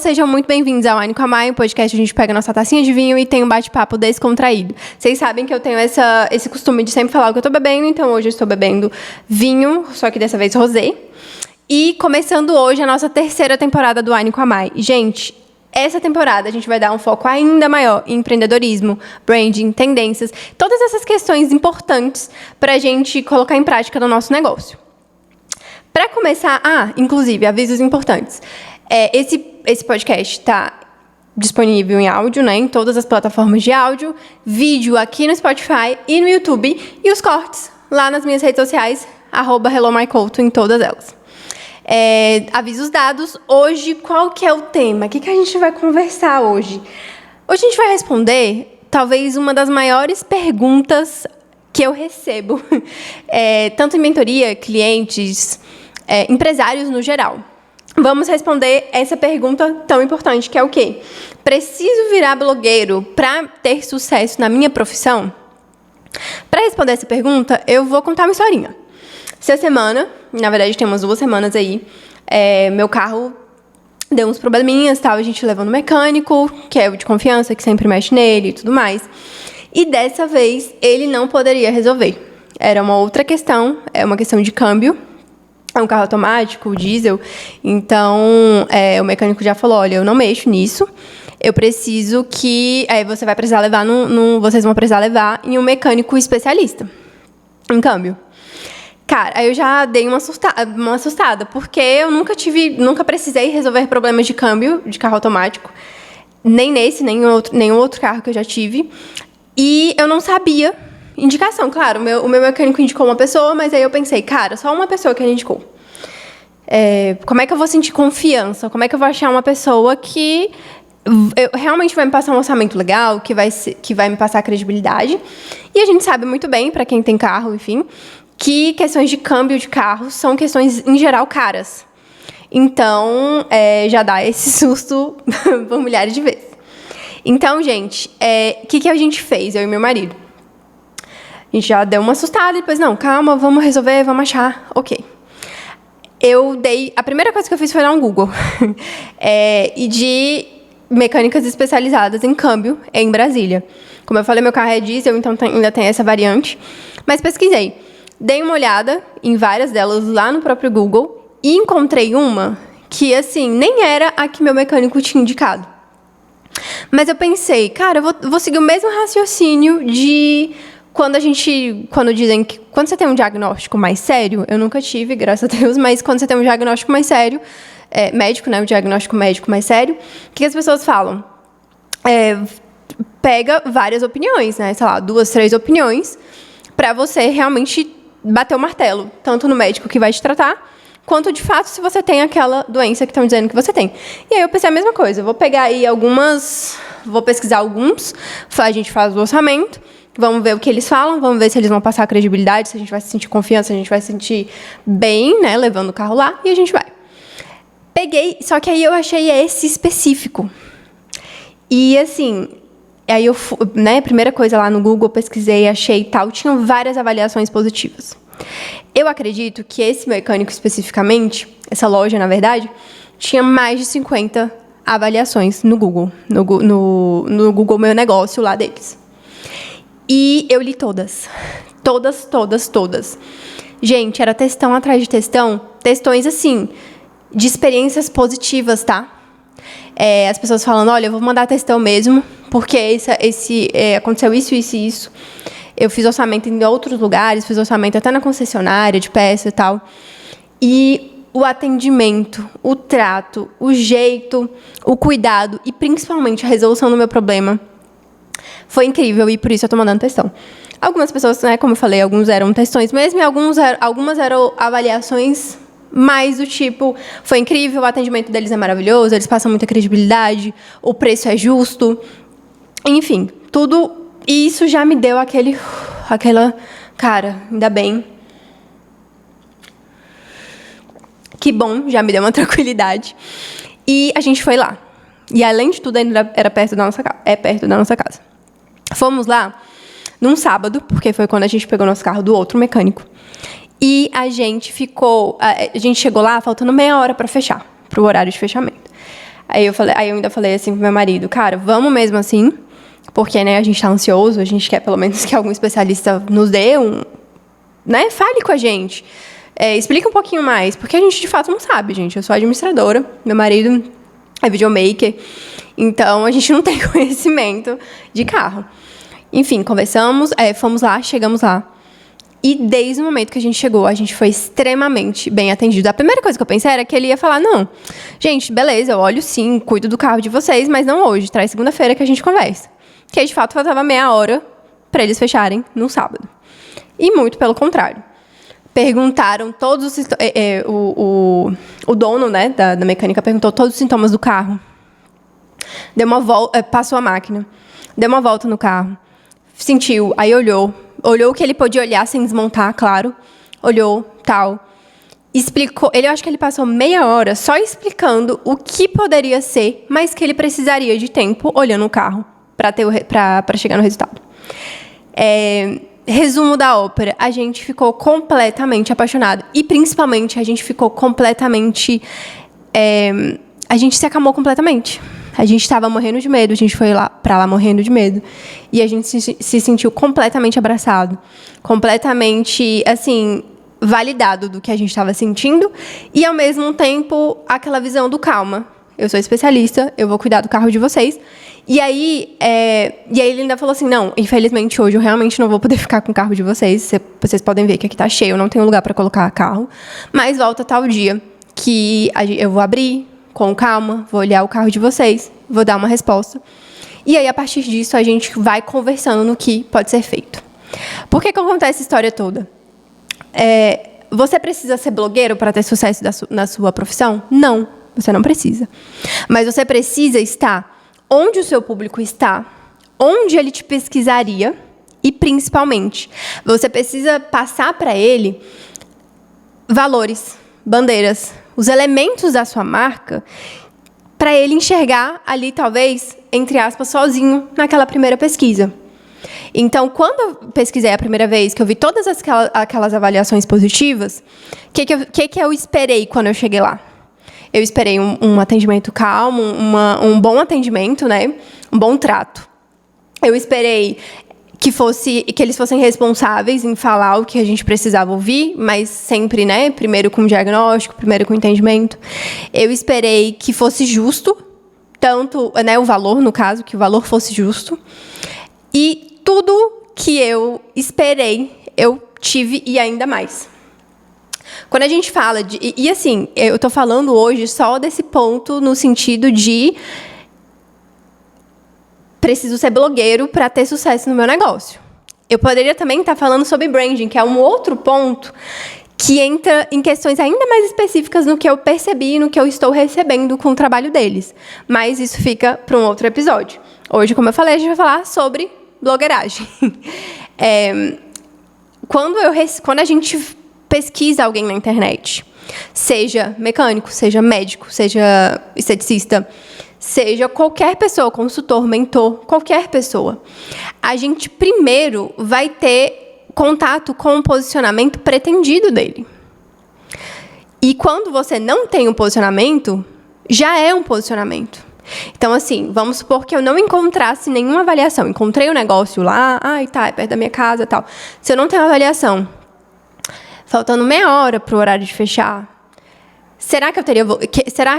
sejam muito bem-vindos ao Wine com a Mai, um podcast onde a gente pega nossa tacinha de vinho e tem um bate-papo descontraído. Vocês sabem que eu tenho esse costume de sempre falar o que eu tô bebendo, então hoje eu estou bebendo vinho, só que dessa vez rosé. E começando hoje a nossa terceira temporada do Wine com a Mai. Gente, essa temporada a gente vai dar um foco ainda maior em empreendedorismo, branding, tendências, todas essas questões importantes pra gente colocar em prática no nosso negócio. Para começar, inclusive, avisos importantes. Esse podcast está disponível em áudio, né, em todas as plataformas de áudio, vídeo aqui no Spotify e no YouTube, e os cortes lá nas minhas redes sociais, @HelloMyCouto em todas elas. Avisos dados. Hoje, qual que é o tema? O que a gente vai conversar hoje? Hoje a gente vai responder, talvez, uma das maiores perguntas que eu recebo, tanto em mentoria, clientes, empresários no geral. Vamos responder essa pergunta tão importante, que é o quê? Preciso virar blogueiro para ter sucesso na minha profissão? Para responder essa pergunta, eu vou contar uma historinha. Essa semana, na verdade tem umas 2 semanas aí, meu carro deu uns probleminhas, a gente levou no mecânico, que é o de confiança, que sempre mexe nele e tudo mais. E dessa vez, ele não poderia resolver. Era uma outra questão, uma questão de câmbio. É um carro automático, diesel, então o mecânico já falou, olha, eu não mexo nisso, eu preciso que... você vai precisar levar vocês vão precisar levar em um mecânico especialista, em câmbio. Cara, aí eu já dei uma assustada, porque eu nunca precisei resolver problemas de câmbio de carro automático, nem nesse, nem em outro carro que eu já tive, e eu não sabia indicação. Claro, o meu mecânico indicou uma pessoa, mas aí eu pensei, cara, só uma pessoa que ele indicou. Como é que eu vou sentir confiança? Como é que eu vou achar uma pessoa que realmente vai me passar um orçamento legal, que vai me passar credibilidade? E a gente sabe muito bem, para quem tem carro, enfim, que questões de câmbio de carro são questões, em geral, caras. Então, já dá esse susto por milhares de vezes. Então, gente, o que a gente fez, eu e meu marido? A gente já deu uma assustada e depois, não, calma, vamos resolver, vamos achar, ok. A primeira coisa que eu fiz foi dar um Google. E de mecânicas especializadas em câmbio em Brasília. Como eu falei, meu carro é diesel, então ainda tem essa variante. Mas pesquisei. Dei uma olhada em várias delas lá no próprio Google e encontrei uma que, assim, nem era a que meu mecânico tinha indicado. Mas eu pensei, cara, eu vou seguir o mesmo raciocínio de... Quando dizem que quando você tem um diagnóstico mais sério, eu nunca tive, graças a Deus, mas quando você tem um diagnóstico mais sério, médico, né, um diagnóstico médico mais sério, o que as pessoas falam? Pega várias opiniões, né, sei lá, 2, 3 opiniões, para você realmente bater o martelo, tanto no médico que vai te tratar, quanto, de fato, se você tem aquela doença que estão dizendo que você tem. E aí eu pensei a mesma coisa, eu vou pegar aí vou pesquisar alguns, a gente faz o orçamento, vamos ver o que eles falam, vamos ver se eles vão passar a credibilidade, se a gente vai se sentir confiança, se a gente vai se sentir bem, né, levando o carro lá, e a gente vai. Peguei, só que aí eu achei esse específico. E, assim, aí eu, né, primeira coisa lá no Google, pesquisei, achei e tal, tinham várias avaliações positivas. Eu acredito que esse mecânico especificamente, essa loja, na verdade, tinha mais de 50 avaliações no Google, no Google Meu Negócio lá deles. E eu li todas. Todas. Gente, era textão atrás de textão. Textões, assim, de experiências positivas, tá? As pessoas falando, olha, eu vou mandar textão mesmo, porque aconteceu isso. Eu fiz orçamento em outros lugares, fiz orçamento até na concessionária de peça e tal. E o atendimento, o trato, o jeito, o cuidado e, principalmente, a resolução do meu problema foi incrível, e por isso eu tô mandando textão. Algumas pessoas, né, como eu falei, alguns eram textões mesmo, e algumas eram avaliações mais do tipo, foi incrível, o atendimento deles é maravilhoso, eles passam muita credibilidade, o preço é justo, enfim, tudo isso já me deu aquela, cara, ainda bem. Que bom, já me deu uma tranquilidade. E a gente foi lá. E, além de tudo, ainda era perto da nossa casa. É perto da nossa casa. Fomos lá num sábado, porque foi quando a gente pegou nosso carro do outro mecânico. E a gente chegou lá faltando meia hora para fechar, para o horário de fechamento. Aí eu ainda falei assim pro meu marido, cara, vamos mesmo assim, porque, né, a gente tá ansioso, a gente quer pelo menos que algum especialista nos dê né, fale com a gente. Explica um pouquinho mais, porque a gente de fato não sabe, gente. Eu sou administradora, meu marido é videomaker, então a gente não tem conhecimento de carro. Enfim, conversamos, fomos lá, chegamos lá. E desde o momento que a gente chegou, a gente foi extremamente bem atendido. A primeira coisa que eu pensei era que ele ia falar, não, gente, beleza, eu olho sim, cuido do carro de vocês, mas não hoje, traz segunda-feira que a gente conversa. Que aí, de fato, faltava meia hora para eles fecharem no sábado. E muito pelo contrário. Perguntaram todos os... o dono, né, da mecânica perguntou todos os sintomas do carro. Deu uma volta, passou a máquina, deu uma volta no carro, sentiu, aí olhou o que ele podia olhar sem desmontar, claro. Olhou, tal. Explicou. Eu acho que ele passou meia hora só explicando o que poderia ser, mas que ele precisaria de tempo olhando o carro para chegar no resultado. Resumo da ópera. A gente ficou completamente apaixonado. E, principalmente, a gente ficou completamente... a gente se acalmou completamente. A gente estava morrendo de medo, a gente foi para lá morrendo de medo. E a gente se sentiu completamente abraçado. Completamente, assim, validado do que a gente estava sentindo. E, ao mesmo tempo, aquela visão do calma. Eu sou especialista, eu vou cuidar do carro de vocês. E aí ele ainda falou assim, não, infelizmente, hoje eu realmente não vou poder ficar com o carro de vocês. Vocês podem ver que aqui está cheio, eu não tenho lugar para colocar carro. Mas volta tal dia que eu vou abrir com calma, vou olhar o carro de vocês, vou dar uma resposta. E aí, a partir disso, a gente vai conversando no que pode ser feito. Por que acontece essa história toda? Você precisa ser blogueiro para ter sucesso na sua profissão? Não, você não precisa. Mas você precisa estar onde o seu público está, onde ele te pesquisaria e, principalmente, você precisa passar para ele valores, bandeiras, os elementos da sua marca, para ele enxergar ali, talvez, entre aspas, sozinho, naquela primeira pesquisa. Então, quando eu pesquisei a primeira vez, que eu vi todas aquelas avaliações positivas, o que eu esperei quando eu cheguei lá? Eu esperei um atendimento calmo, um bom atendimento, né? Um bom trato. Eu esperei que eles fossem responsáveis em falar o que a gente precisava ouvir, mas sempre, né, primeiro com diagnóstico, primeiro com entendimento. Eu esperei que fosse justo, tanto, né, o valor, no caso, que o valor fosse justo. E tudo que eu esperei, eu tive e ainda mais. Quando a gente fala de... E assim, eu tô falando hoje só desse ponto no sentido de preciso ser blogueiro para ter sucesso no meu negócio. Eu poderia também estar falando sobre branding, que é um outro ponto que entra em questões ainda mais específicas no que eu percebi e no que eu estou recebendo com o trabalho deles. Mas isso fica para um outro episódio. Hoje, como eu falei, a gente vai falar sobre blogueiragem. Quando a gente pesquisa alguém na internet, seja mecânico, seja médico, seja esteticista, seja qualquer pessoa, consultor, mentor, qualquer pessoa, a gente primeiro vai ter contato com o posicionamento pretendido dele. E quando você não tem um posicionamento, já é um posicionamento. Então, assim, vamos supor que eu não encontrasse nenhuma avaliação. Encontrei um negócio lá, é perto da minha casa e tal. Se eu não tenho avaliação, faltando meia hora para o horário de fechar, será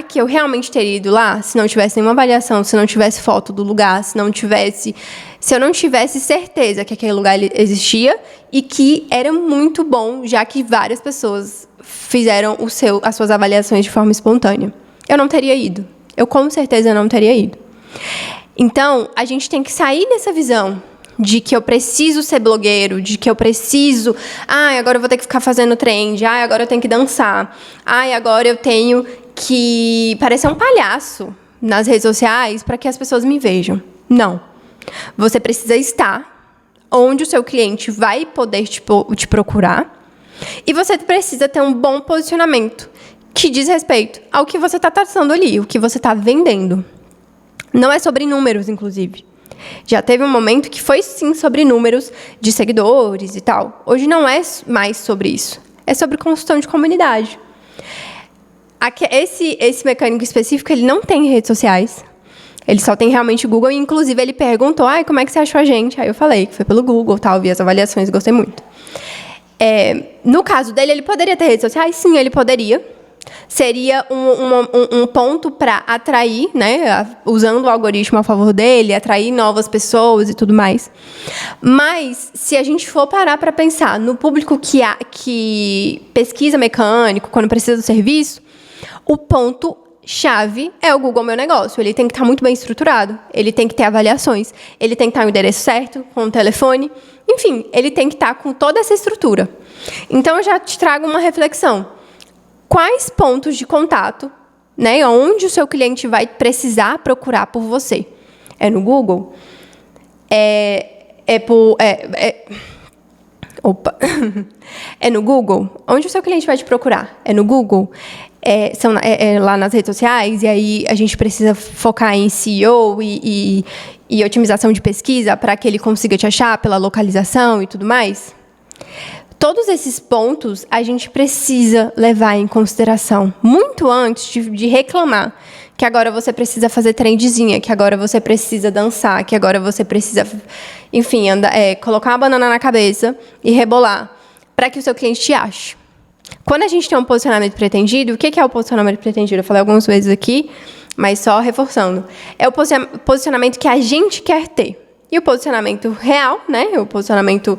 que eu realmente teria ido lá se não tivesse nenhuma avaliação, se não tivesse foto do lugar, se eu não tivesse certeza que aquele lugar existia e que era muito bom, já que várias pessoas fizeram as suas avaliações de forma espontânea? Eu não teria ido. Eu, com certeza, não teria ido. Então, a gente tem que sair dessa visão de que eu preciso ser blogueiro, de que eu preciso... agora eu vou ter que ficar fazendo trend. Agora eu tenho que dançar. Agora eu tenho que parecer um palhaço nas redes sociais para que as pessoas me vejam. Não. Você precisa estar onde o seu cliente vai poder te procurar. E você precisa ter um bom posicionamento que diz respeito ao que você está traçando ali, o que você está vendendo. Não é sobre números, inclusive. Já teve um momento que foi, sim, sobre números de seguidores e tal. Hoje não é mais sobre isso. É sobre construção de comunidade. Esse mecânico específico, ele não tem redes sociais. Ele só tem realmente o Google. E, inclusive, ele perguntou, como é que você achou a gente? Aí eu falei que foi pelo Google, tal, vi as avaliações, gostei muito. No caso dele, ele poderia ter redes sociais? Sim, ele poderia. Seria um ponto para atrair, né? Usando o algoritmo a favor dele, atrair novas pessoas e tudo mais. Mas, se a gente for parar para pensar no público que pesquisa mecânico, quando precisa do serviço, o ponto-chave é o Google Meu Negócio. Ele tem que estar muito bem estruturado, ele tem que ter avaliações, ele tem que estar no endereço certo, com o telefone. Enfim, ele tem que estar com toda essa estrutura. Então, eu já te trago uma reflexão. Quais pontos de contato, né, onde o seu cliente vai precisar procurar por você? É no Google? É no Google? Onde o seu cliente vai te procurar? É no Google? São lá nas redes sociais? E aí a gente precisa focar em SEO e otimização de pesquisa para que ele consiga te achar pela localização e tudo mais? Todos esses pontos a gente precisa levar em consideração muito antes de reclamar que agora você precisa fazer trendezinha, que agora você precisa dançar, que agora você precisa, enfim, colocar uma banana na cabeça e rebolar para que o seu cliente te ache. Quando a gente tem um posicionamento pretendido, o que é o posicionamento pretendido? Eu falei algumas vezes aqui, mas só reforçando. É o posicionamento que a gente quer ter. E o posicionamento real, né? O posicionamento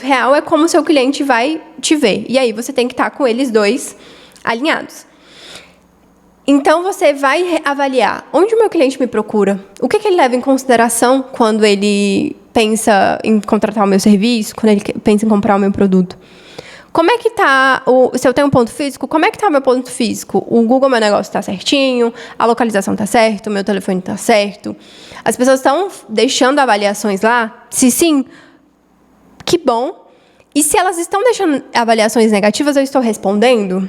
real é como o seu cliente vai te ver. E aí você tem que estar com eles dois alinhados. Então, você vai avaliar onde o meu cliente me procura, o que ele leva em consideração quando ele pensa em contratar o meu serviço, quando ele pensa em comprar o meu produto. Como é que está, se eu tenho um ponto físico, como é que está o meu ponto físico? O Google Meu Negócio está certinho, a localização está certa, o meu telefone está certo. As pessoas estão deixando avaliações lá? Se sim, que bom. E se elas estão deixando avaliações negativas, eu estou respondendo?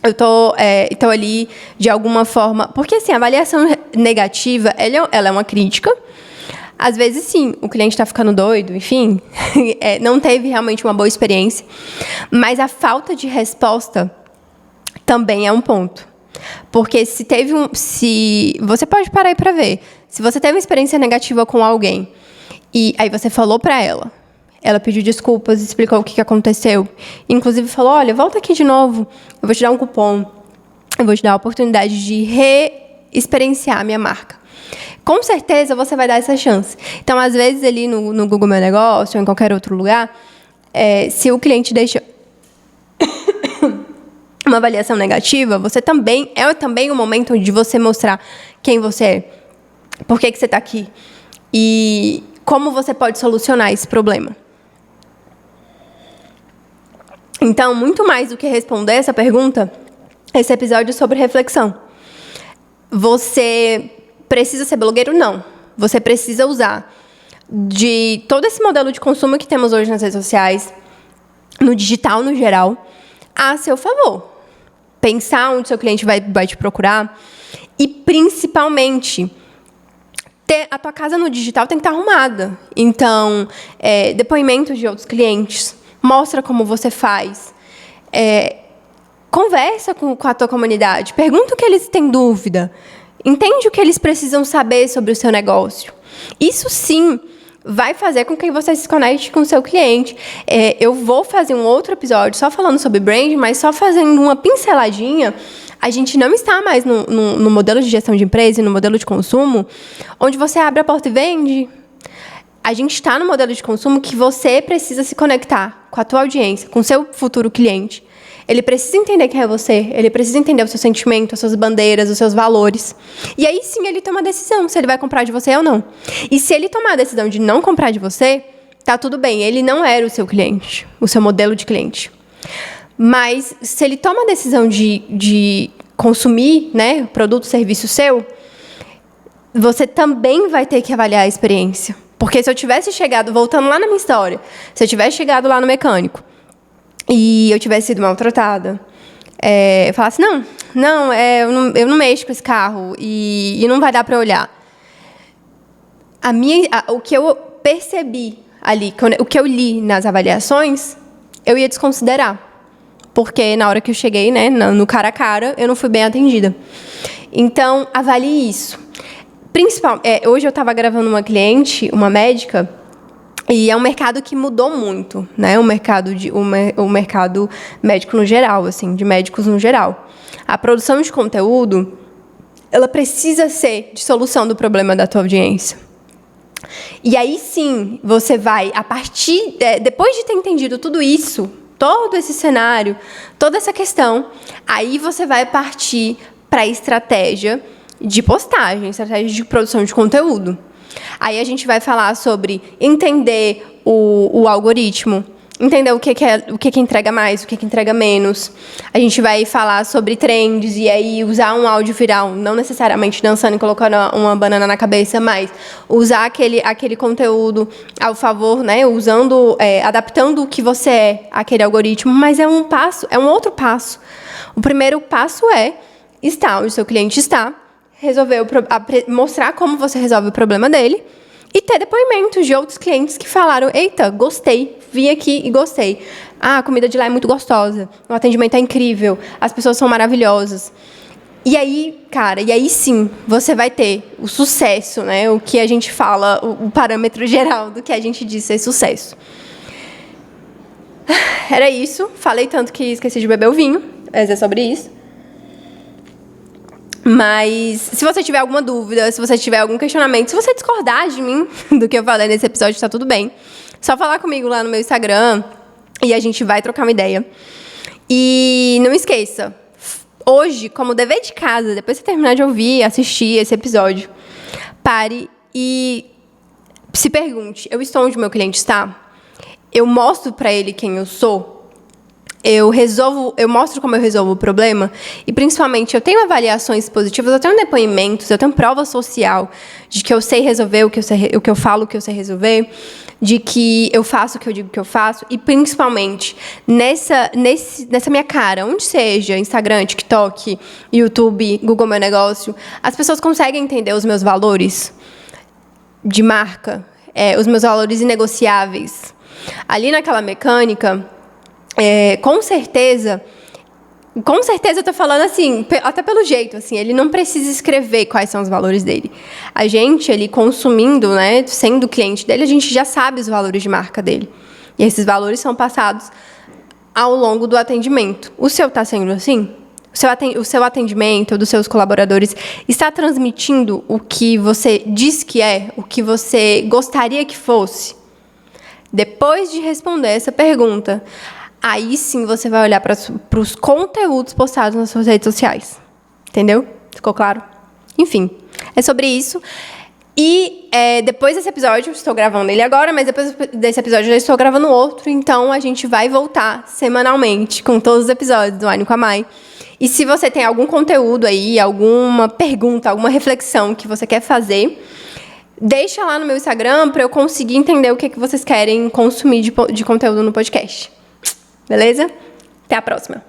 Eu estou ali de alguma forma... Porque, assim, a avaliação negativa, ela é uma crítica. Às vezes, sim, o cliente está ficando doido, enfim, não teve realmente uma boa experiência. Mas a falta de resposta também é um ponto. Porque se você pode parar aí para ver. Se você teve uma experiência negativa com alguém e aí você falou para ela pediu desculpas, explicou o que aconteceu. Inclusive falou, olha, volta aqui de novo, eu vou te dar um cupom, eu vou te dar a oportunidade de reexperienciar a minha marca. Com certeza você vai dar essa chance. Então, às vezes, ali no Google Meu Negócio ou em qualquer outro lugar, se o cliente deixa uma avaliação negativa, é também o momento de você mostrar quem você é, por que você está aqui e como você pode solucionar esse problema. Então, muito mais do que responder essa pergunta, esse episódio é sobre reflexão. Você precisa ser blogueiro? Não. Você precisa usar de todo esse modelo de consumo que temos hoje nas redes sociais, no digital no geral, a seu favor. Pensar onde seu cliente vai te procurar e, principalmente, a tua casa no digital tem que estar arrumada. Então, depoimentos de outros clientes, mostra como você faz, conversa com a tua comunidade, pergunta o que eles têm dúvida, entende o que eles precisam saber sobre o seu negócio. Isso sim vai fazer com que você se conecte com o seu cliente. Eu vou fazer um outro episódio só falando sobre branding, mas só fazendo uma pinceladinha. A gente não está mais no modelo de gestão de empresa e no modelo de consumo, onde você abre a porta e vende. A gente está no modelo de consumo que você precisa se conectar com a tua audiência, com o seu futuro cliente. Ele precisa entender quem é você, ele precisa entender o seu sentimento, as suas bandeiras, os seus valores. E aí sim ele toma a decisão se ele vai comprar de você ou não. E se ele tomar a decisão de não comprar de você, tá tudo bem, ele não era o seu cliente, o seu modelo de cliente. Mas se ele toma a decisão de consumir, né, produto, serviço seu, você também vai ter que avaliar a experiência. Porque se eu tivesse chegado, voltando lá na minha história, se eu tivesse chegado lá no mecânico e eu tivesse sido maltratada, eu falasse, eu não mexo com esse carro e não vai dar para olhar. O que eu percebi ali, o que eu li nas avaliações, eu ia desconsiderar. porque na hora que eu cheguei, né, no cara a cara, eu não fui bem atendida. Então, avalie isso. Hoje eu estava gravando uma cliente, uma médica, e é um mercado que mudou muito, né? O mercado médico no geral, assim, de médicos no geral. A produção de conteúdo, ela precisa ser de solução do problema da tua audiência. E aí sim, você vai, depois de ter entendido tudo isso, todo esse cenário, toda essa questão, aí você vai partir para a estratégia de postagem, estratégia de produção de conteúdo. Aí a gente vai falar sobre entender o algoritmo, entender o que entrega mais, o que entrega menos. A gente vai falar sobre trends e aí usar um áudio viral, não necessariamente dançando e colocando uma banana na cabeça, mas usar aquele conteúdo ao favor, né? Adaptando o que você é àquele algoritmo, mas é um outro passo. O primeiro passo é estar onde o seu cliente está, mostrar como você resolve o problema dele e ter depoimentos de outros clientes que falaram: eita, gostei, vim aqui e gostei. Ah, a comida de lá é muito gostosa, o atendimento é incrível, as pessoas são maravilhosas. E aí, cara, sim, você vai ter o sucesso, né? O que a gente fala, o parâmetro geral do que a gente diz ser sucesso. Era isso. Falei tanto que esqueci de beber o vinho, mas é sobre isso. Mas se você tiver alguma dúvida, se você tiver algum questionamento, se você discordar de mim, do que eu falei nesse episódio, tá tudo bem. Só falar comigo lá no meu Instagram e a gente vai trocar uma ideia. E não esqueça, hoje, como dever de casa, depois que você terminar de ouvir, assistir esse episódio, pare e se pergunte: eu estou onde o meu cliente está? Eu mostro pra ele quem eu sou? Eu mostro como eu resolvo o problema? E, principalmente, eu tenho avaliações positivas, eu tenho depoimentos, eu tenho prova social de que eu sei resolver o que eu falo, o que eu sei resolver, de que eu faço o que eu digo que eu faço. E, principalmente, nessa minha cara, onde seja, Instagram, TikTok, YouTube, Google Meu Negócio, as pessoas conseguem entender os meus valores de marca, os meus valores inegociáveis. Ali naquela mecânica... com certeza eu tô falando assim, até pelo jeito, assim, ele não precisa escrever quais são os valores dele. A gente, ele consumindo, né, sendo cliente dele, a gente já sabe os valores de marca dele. E esses valores são passados ao longo do atendimento. O seu tá sendo assim? O seu atendimento dos seus colaboradores está transmitindo o que você diz que é, o que você gostaria que fosse? Depois de responder essa pergunta, aí sim você vai olhar para os conteúdos postados nas suas redes sociais. Entendeu? Ficou claro? Enfim, é sobre isso. E depois desse episódio, estou gravando ele agora, mas depois desse episódio já estou gravando outro. Então, a gente vai voltar semanalmente com todos os episódios do Wine com a Mai. E se você tem algum conteúdo aí, alguma pergunta, alguma reflexão que você quer fazer, deixa lá no meu Instagram para eu conseguir entender o que vocês querem consumir de conteúdo no podcast. Beleza? Até a próxima.